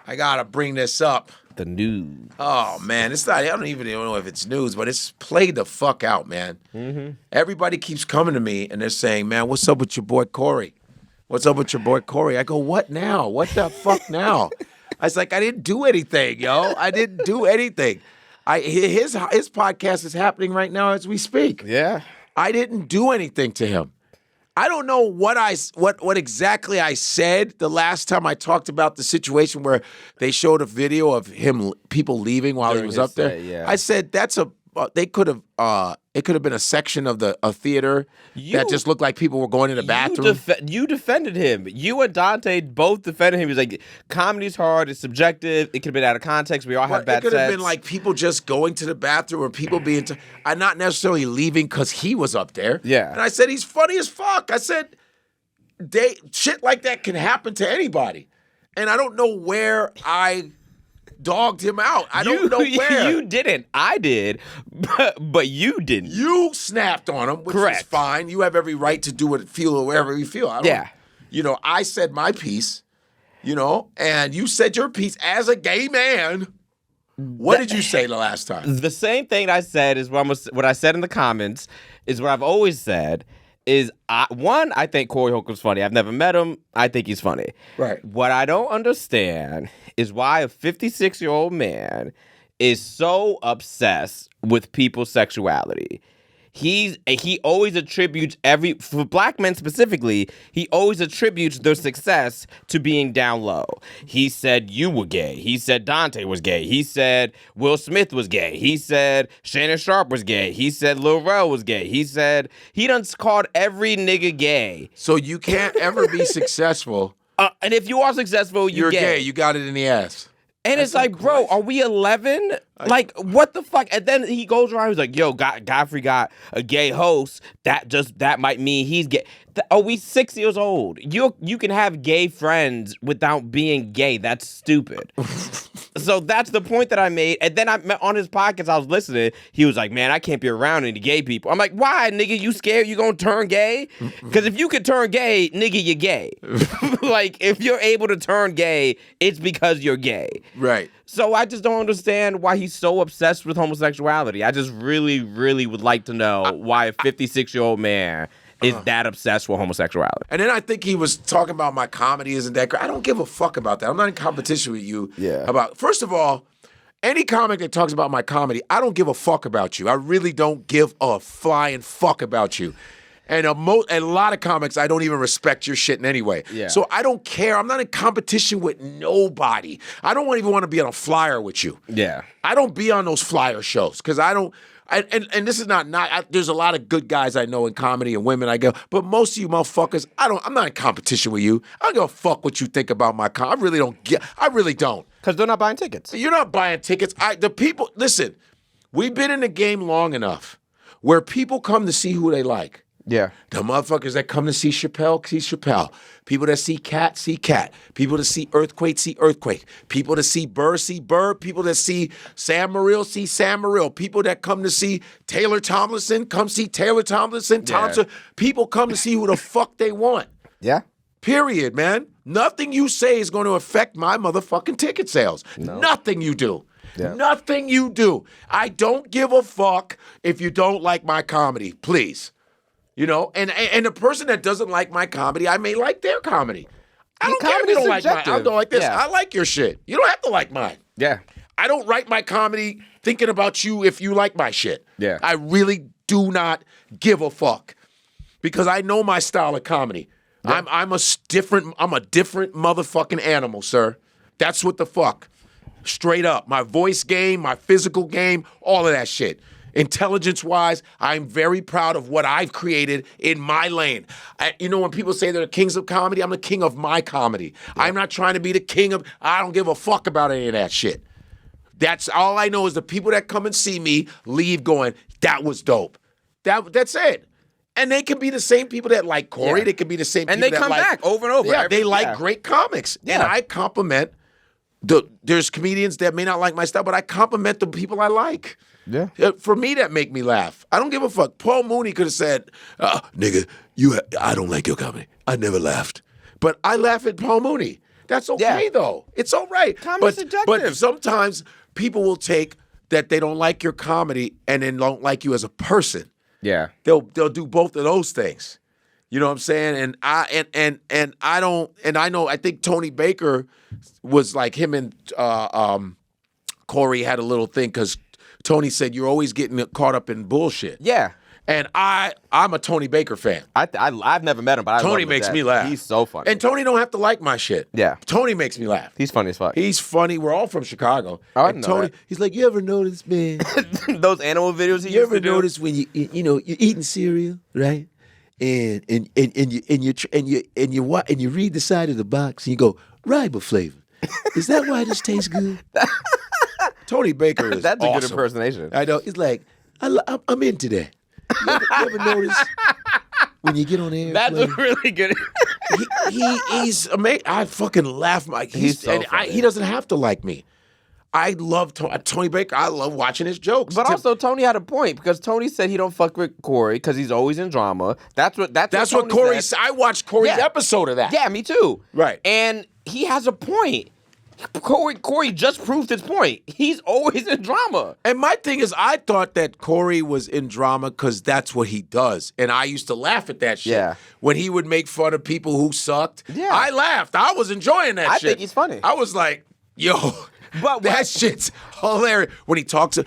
I gotta bring this up. The news. Oh man, it's not. I don't even know if it's news, but it's played the fuck out, man. Mm-hmm. Everybody keeps coming to me and they're saying, "Man, what's up with your boy Corey? What's up with your boy Corey?" I go, "What now? What the fuck now?" I was like, "I didn't do anything, yo. I didn't do anything. His podcast is happening right now as we speak. Yeah, I didn't do anything to him." I don't know what exactly I said the last time I talked about the situation where they showed a video of people leaving while he was up there. Yeah. I said it could have been a section of a theater that just looked like people were going in the bathroom. You defended him. You and Dante both defended him. He was like, comedy's hard, it's subjective, it could have been out of context, we all have bad sets. It could have been like people just going to the bathroom or people being not necessarily leaving because he was up there. Yeah. And I said, he's funny as fuck. I said, shit like that can happen to anybody. And I don't know where I dogged him out. I don't know where. You didn't. I did, but you didn't. You snapped on him, which Correct. is fine. You have every right to do whatever you feel. I said my piece, and you said your piece as a gay man. What did you say the last time? The same thing I said is what I said in the comments is what I've always said. I think Corey Holcomb's funny. I've never met him. I think he's funny. Right. What I don't understand is why a 56-year-old man is so obsessed with people's sexuality. He always attributes for black men specifically, he always attributes their success to being down low. He said you were gay. He said Dante was gay. He said Will Smith was gay. He said Shannon Sharp was gay. He said Lil Rel was gay. He said he done called every nigga gay. So you can't ever be successful. And if you are successful, you're gay. You got it in the ass. And it's like, bro, are we 11? Like, what the fuck? And then he goes around, he's like, yo, Godfrey got a gay host. That might mean he's gay. Are we 6 years old? You can have gay friends without being gay. That's stupid. So that's the point that I made. And then on his podcast, I was listening. He was like, man, I can't be around any gay people. I'm like, why, nigga? You scared you gonna turn gay? Because if you could turn gay, nigga, you're gay. Like, if you're able to turn gay, it's because you're gay. Right. So I just don't understand why he's so obsessed with homosexuality. I just really, really would like to know why a 56-year-old man is that obsessed with homosexuality. And then I think he was talking about my comedy isn't that great. I don't give a fuck about that. I'm not in competition with you. Yeah. First of all, any comic that talks about my comedy, I don't give a fuck about you. I really don't give a flying fuck about you. And a lot of comics, I don't even respect your shit in any way. Yeah. So I don't care. I'm not in competition with nobody. I don't even want to be on a flyer with you. Yeah. I don't be on those flyer shows because I don't. And this is not there's a lot of good guys I know in comedy and women I go, but most of you motherfuckers, I'm not in competition with you. I don't give a fuck what you think about my I really don't. Because they're not buying tickets. You're not buying tickets. Listen, we've been in the game long enough where people come to see who they like. Yeah. The motherfuckers that come to see Chappelle, see Chappelle. People that see Cat, see Cat. People that see Earthquake, see Earthquake. People that see Burr, see Burr. People that see Sam Morril, see Sam Morril. People that come to see Taylor Tomlinson, come see Taylor Tomlinson. Yeah. People come to see who the fuck they want. Yeah. Period, man. Nothing you say is going to affect my motherfucking ticket sales. No. Nothing you do. Yeah. Nothing you do. I don't give a fuck if you don't like my comedy, please. And the person that doesn't like my comedy, I may like their comedy. I don't care if you don't like mine. I don't like this. Yeah. I like your shit. You don't have to like mine. Yeah. I don't write my comedy thinking about you if you like my shit. Yeah. I really do not give a fuck because I know my style of comedy. Yeah. I'm a different motherfucking animal, sir. That's what the fuck. Straight up. My voice game, my physical game, all of that shit. Intelligence-wise, I'm very proud of what I've created in my lane. When people say they're the kings of comedy, I'm the king of my comedy. Yeah. I'm not trying to be the king of, I don't give a fuck about any of that shit. That's all I know is the people that come and see me leave going, that was dope. That's it. And they can be the same people that like Corey. Yeah. They can be the same people that like. And they come back over and over. Yeah, they like great comics. Yeah. And I compliment, there's comedians that may not like my style, but I compliment the people I like. Yeah. For me, that make me laugh. I don't give a fuck. Paul Mooney could have said, nigga, I don't like your comedy. I never laughed. But I laugh at Paul Mooney. That's okay though. It's all right. Comedy's But subjective. sometimes people will take that they don't like your comedy and then don't like you as a person. Yeah. They'll do both of those things. You know what I'm saying? And I think Tony Baker was like him and Corey had a little thing because Tony said you're always getting caught up in bullshit. Yeah. And I'm a Tony Baker fan. I've never met him, but Tony makes me laugh. He's so funny. And Tony don't have to like my shit. Yeah. Tony makes me laugh. He's funny as fuck. He's funny. We're all from Chicago. Oh, I and didn't know Tony, that. he's like, you ever notice, man? Those animal videos he You used ever to do? notice when you're eating cereal, right? And you read the side of the box and you go, riboflavin. Is that why this tastes good? Tony Baker is That's a good awesome. impersonation. I know. It's like I'm into that. You ever notice when you get on air? That's a really good. He's amazing. I fucking laugh. He's so funny. He doesn't have to like me. I love Tony Baker. I love watching his jokes. But also, Tony had a point because Tony said he don't fuck with Corey because he's always in drama. That's what what Corey said. I watched Corey's episode of that. Yeah, me too. Right. And he has a point. Corey just proved his point. He's always in drama. And my thing is, I thought that Corey was in drama because that's what he does. And I used to laugh at that shit. Yeah. When he would make fun of people who sucked, Yeah. I laughed. I was enjoying that I shit. think he's funny. I was like, yo, But that shit's hilarious. When he talks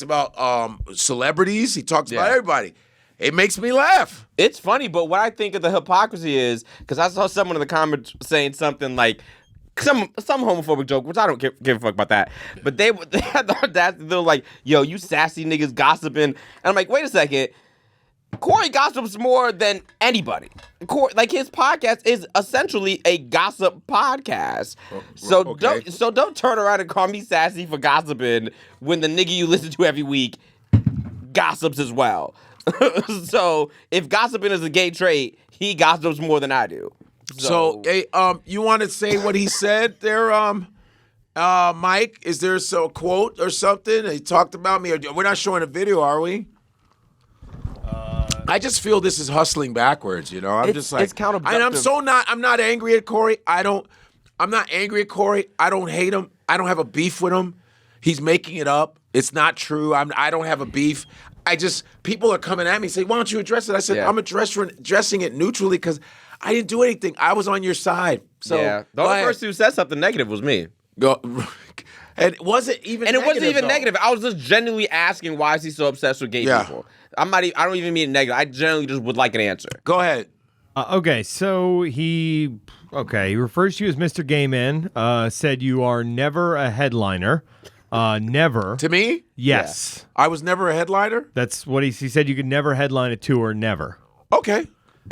about celebrities, he talks about everybody. It makes me laugh. It's funny, but what I think of the hypocrisy is because I saw someone in the comments saying something like some homophobic joke, which I don't give a fuck about that. But they had the audacity. They're like, "Yo, you sassy niggas gossiping," and I'm like, "Wait a second." Corey gossips more than anybody. Like his podcast is essentially a gossip podcast. So don't turn around and call me sassy for gossiping when the nigga you listen to every week gossips as well. So if gossiping is a gay trait, he gossips more than I do. So, hey, you want to say what he said there, Mike? Is there a quote or something? He talked about me. We're not showing a video, are we? I just feel this is hustling backwards, you know. I'm just like, it's counterproductive. and I'm not angry at Corey. I'm not angry at Corey. I don't hate him. I don't have a beef with him. He's making it up. It's not true. I don't have a beef. People are coming at me saying, why don't you address it? I said, I'm addressing it neutrally because I didn't do anything. I was on your side. So the only person who said something negative was me. And it wasn't even negative. I was just genuinely asking why is he so obsessed with gay people. I don't even mean it negative. I generally just would like an answer. Go ahead. Okay, so he refers to you as Mr. Gay Man, said you are never a headliner. Never. To me? Yes. I was never a headliner? That's what he said you could never headline a tour, never. Okay.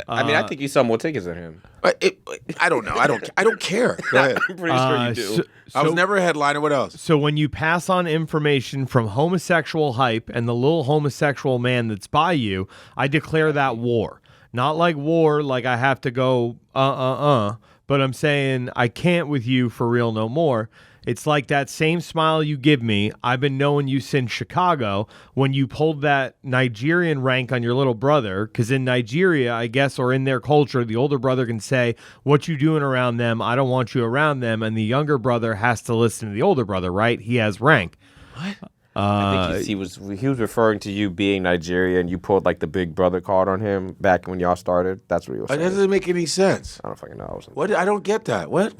I mean, I think you sell more tickets than him. I don't know. I don't care. Go ahead. I'm pretty sure you do. I was never a headliner. What else? So when you pass on information from homosexual hype and the little homosexual man that's by you, I declare that war. Not like war, like I have to go, but I'm saying I can't with you for real no more. It's like that same smile you give me. I've been knowing you since Chicago when you pulled that Nigerian rank on your little brother. Because in Nigeria, I guess, or in their culture, the older brother can say, what you doing around them? I don't want you around them. And the younger brother has to listen to the older brother, right? He has rank. What? I think he was referring to you being Nigerian. You pulled like the big brother card on him back when y'all started. That's what he was saying. That doesn't make any sense. I don't fucking know. What? I don't get that. What?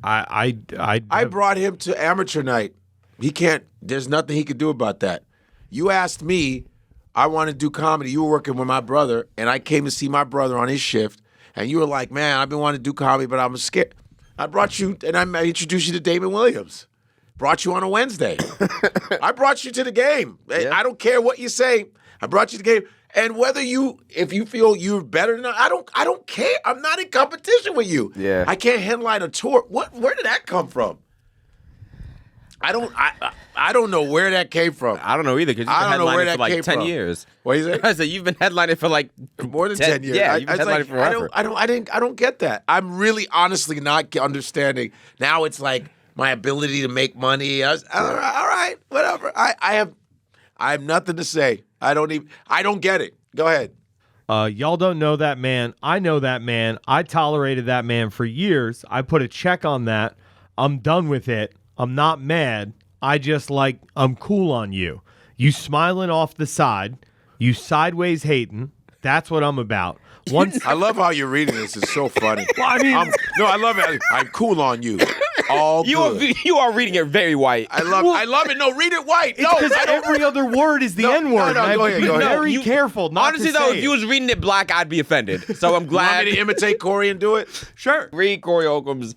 I brought him to amateur night. He can't. There's nothing he could do about that. You asked me. I want to do comedy. You were working with my brother, and I came to see my brother on his shift. And you were like, "Man, I've been wanting to do comedy, but I'm scared." I brought you, and I introduced you to Damon Williams. Brought you on a Wednesday. I brought you to the game. Yeah. I don't care what you say. I brought you to the game. And if you feel you're better than I don't care. I'm not in competition with you. Yeah. I can't headline a tour. Where did that come from? I don't know where that came from. I don't know either because you've been headlining for like 10 years. What is it? I said you've been headlining for like more than 10 years. Yeah, you've been headlining forever. I don't get that. I'm really honestly not understanding. Now it's like my ability to make money. All right, whatever. I have nothing to say. I don't get it. Go ahead. Y'all don't know that man. I know that man. I tolerated that man for years. I put a check on that. I'm done with it. I'm not mad. I'm cool on you. You smiling off the side. You sideways hating. That's what I'm about. Once I love how you're reading this. It's so funny. Well, I mean, I love it. I'm cool on you. All good. You are reading it very white. I love it. No, read it white. It's because every other word is the N-word. No, go ahead. Very careful not Honestly, to though, say if you was reading it black, I'd be offended. So I'm You glad. want me to imitate Corey and do it? Sure. Read Corey Holcomb's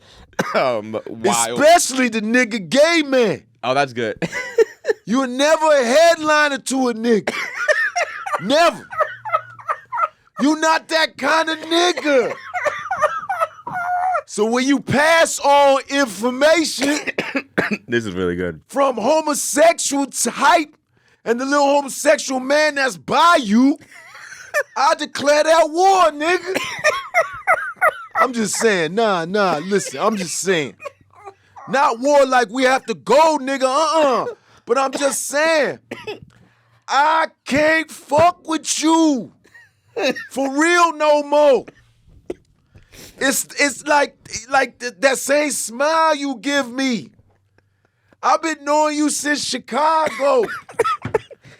wild. Especially the nigga gay man. Oh, that's good. You were never a headliner to a nigga. Never. You not that kind of nigga. So when you pass on information This is really good. from homosexual type and the little homosexual man that's by you, I declare that war, nigga. I'm just saying, listen, I'm just saying. Not war like we have to go, nigga, But I'm just saying, I can't fuck with you. For real no more. It's like that same smile you give me. I've been knowing you since Chicago.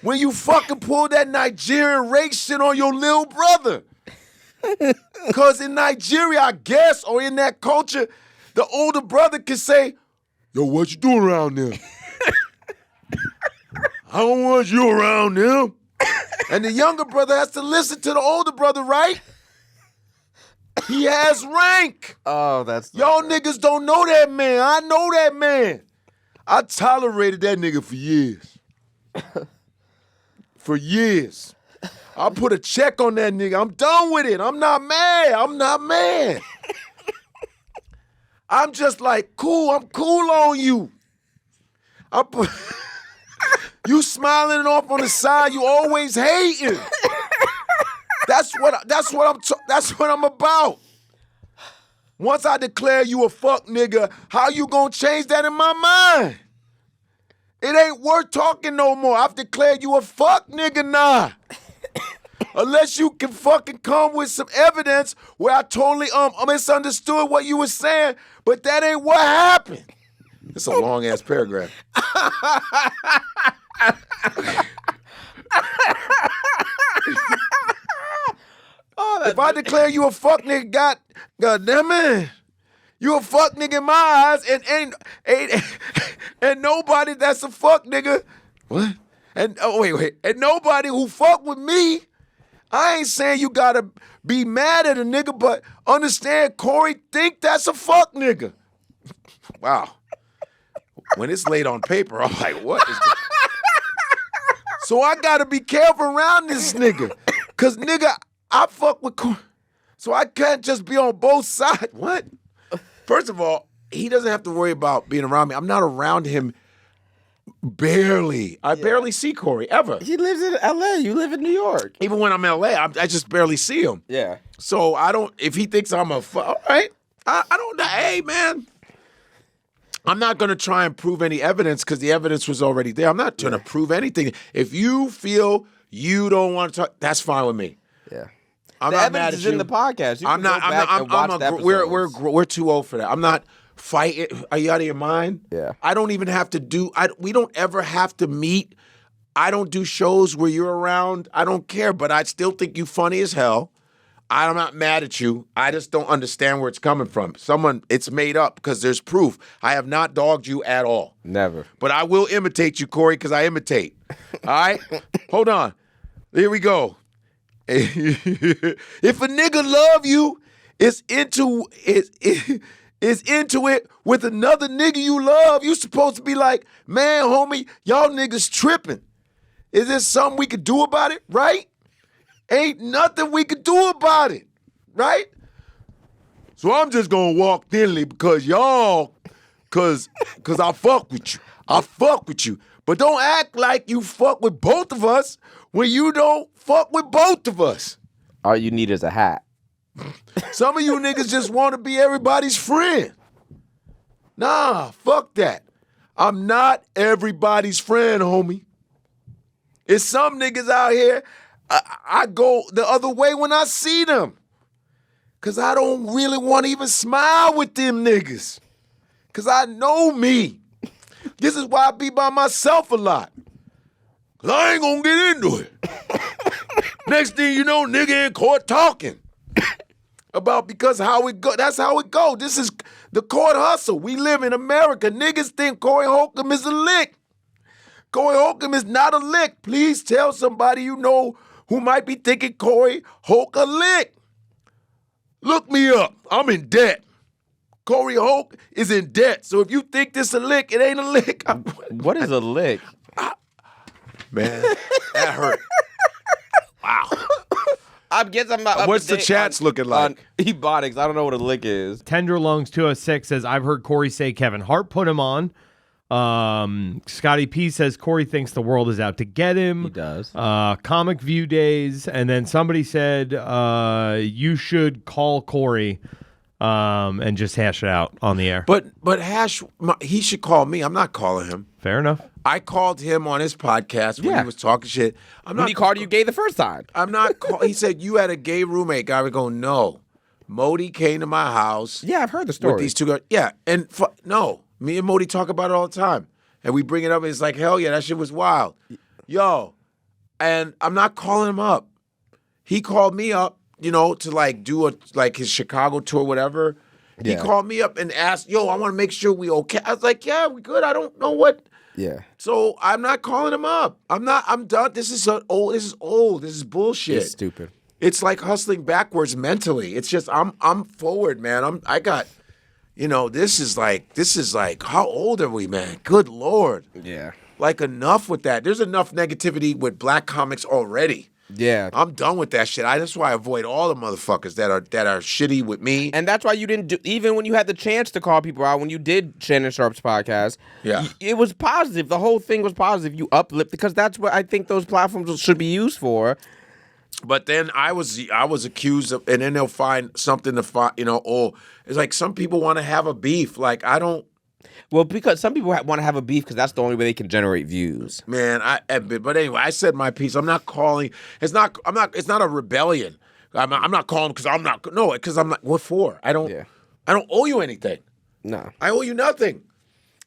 When you fucking pulled that Nigerian race shit on your little brother. Cause in Nigeria, I guess, or in that culture, the older brother can say, yo, what you doing around there? I don't want you around them. And the younger brother has to listen to the older brother, right? He has rank. Oh, that's Y'all niggas don't know that man. I know that man. I tolerated that nigga for years. For years. I put a check on that nigga. I'm done with it. I'm not mad. I'm just like, cool. I'm cool on you. You smiling off on the side. You always hating. That's what I'm about. Once I declare you a fuck nigga, how you gonna change that in my mind? It ain't worth talking no more. I've declared you a fuck nigga now. Unless you can fucking come with some evidence where I totally misunderstood what you were saying, but that ain't what happened. It's a long ass paragraph. If I declare you a fuck nigga, God damn it, you a fuck nigga in my eyes, and nobody that's a fuck nigga. What? And wait, and nobody who fuck with me. I ain't saying you gotta be mad at a nigga, but understand Corey think that's a fuck nigga. Wow. When it's laid on paper, I'm like, what is this? So I gotta be careful around this nigga. Cause nigga, I fuck with Corey. So I can't just be on both sides. What? First of all, he doesn't have to worry about being around me. I'm not around him barely. I barely see Corey, ever. He lives in LA. You live in New York. Even when I'm in LA, I just barely see him. Yeah. So I don't, if he thinks I'm all right, I don't know. Hey, man. I'm not going to try and prove any evidence because the evidence was already there. I'm not trying to prove anything. If you feel you don't want to talk, that's fine with me. Yeah. I'm the not evidence mad at is you. in the podcast. You I'm can not. go back and watch the episodes. We're too old for that. I'm not fighting. Are you out of your mind? Yeah. I don't even have to do. We don't ever have to meet. I don't do shows where you're around. I don't care, but I still think you funny as hell. I'm not mad at you. I just don't understand where it's coming from. It's made up because there's proof. I have not dogged you at all. Never. But I will imitate you, Corey, because I imitate. All right? Hold on. Here we go. If a nigga love you, is into it with another nigga you love, you supposed to be like, man, homie, y'all niggas tripping. Is there something we could do about it, right? Ain't nothing we could do about it, right? So I'm just gonna walk thinly because y'all, cause I fuck with you. I fuck with you. But don't act like you fuck with both of us when you don't fuck with both of us. All you need is a hat. Some of you niggas just want to be everybody's friend. Nah, fuck that. I'm not everybody's friend, homie. It's some niggas out here, I go the other way when I see them. Because I don't really want to even smile with them niggas. Because I know me. This is why I be by myself a lot. Because I ain't going to get into it. Next thing you know, nigga in court talking. About because how it go. That's how it go. This is the court hustle. We live in America. Niggas think Corey Holcomb is a lick. Corey Holcomb is not a lick. Please tell somebody you know who might be thinking Corey Holk a lick. Look me up. I'm in debt. Corey Holk is in debt. So if you think this a lick, it ain't a lick. What is a lick? Man, that hurt. Wow. I guess I'm not. What's the chats looking like? On Ebonics. I don't know what a lick is. Tenderlungs 206 says, I've heard Corey say Kevin Hart put him on. Scotty P says Corey thinks the world is out to get him. He does. Comic View Days. And then somebody said you should call Corey and just hash it out on the air. But he should call me. I'm not calling him. Fair enough. I called him on his podcast when he was talking shit. When he called you gay the first time. I'm not. He said you had a gay roommate. Guy would go, no. Modi came to my house. Yeah, I've heard the story. With these two guys. Yeah, and no, me and Modi talk about it all the time, and we bring it up. And it's like, hell yeah, that shit was wild, yo. And I'm not calling him up. He called me up, to like do his Chicago tour, whatever. Yeah. He called me up and asked, yo, I want to make sure we okay. I was like, yeah, we good. I don't know what. Yeah. So I'm not calling him up. I'm done. This is old. This is old. This is bullshit. It's stupid. It's like hustling backwards mentally. It's just I'm forward, man. This is like how old are we, man? Good Lord. Yeah. Like enough with that. There's enough negativity with black comics already. Yeah. I'm done with that shit. That's why I avoid all the motherfuckers that are shitty with me. And that's why you didn't do, even when you had the chance to call people out, when you did Shannon Sharp's podcast, yeah, it was positive. The whole thing was positive. You uplift, because that's what I think those platforms should be used for. But then I was accused of, and then they'll find something to find, it's like some people want to have a beef. Like I don't. Well, because some people want to have a beef because that's the only way they can generate views. Man, but anyway, I said my piece. I'm not calling. It's not a rebellion. I'm not calling because I'm not. No, because I'm not. What for? I don't owe you anything. No. I owe you nothing.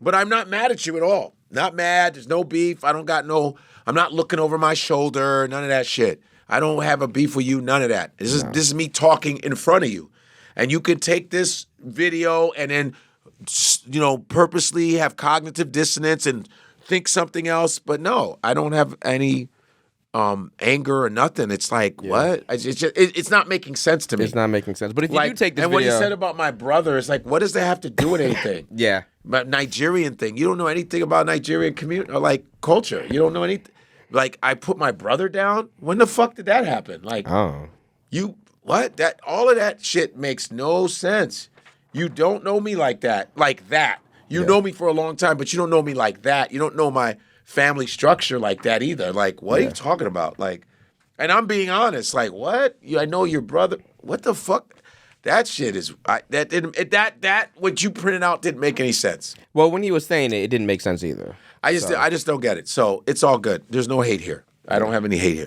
But I'm not mad at you at all. Not mad. There's no beef. I'm not looking over my shoulder. None of that shit. I don't have a beef with you. None of that. This is me talking in front of you. And you can take this video and then purposely have cognitive dissonance and think something else. But no, I don't have any anger or nothing. It's like, what? It's not making sense to me. It's not making sense. But if you do take this and video... what you said about my brother, it's like, what does that have to do with anything? Yeah. But Nigerian thing. You don't know anything about Nigerian community or like culture. You don't know anything. Like, I put my brother down? When the fuck did that happen? Like, what? All of that shit makes no sense. You don't know me like that. You know me for a long time, but you don't know me like that. You don't know my family structure like that either. Like, what are you talking about? Like, and I'm being honest. Like, what? I know your brother. What the fuck? That shit is that what you printed out didn't make any sense. Well, when he was saying it didn't make sense either. I just don't get it. So it's all good. There's no hate here. I don't have any hate here.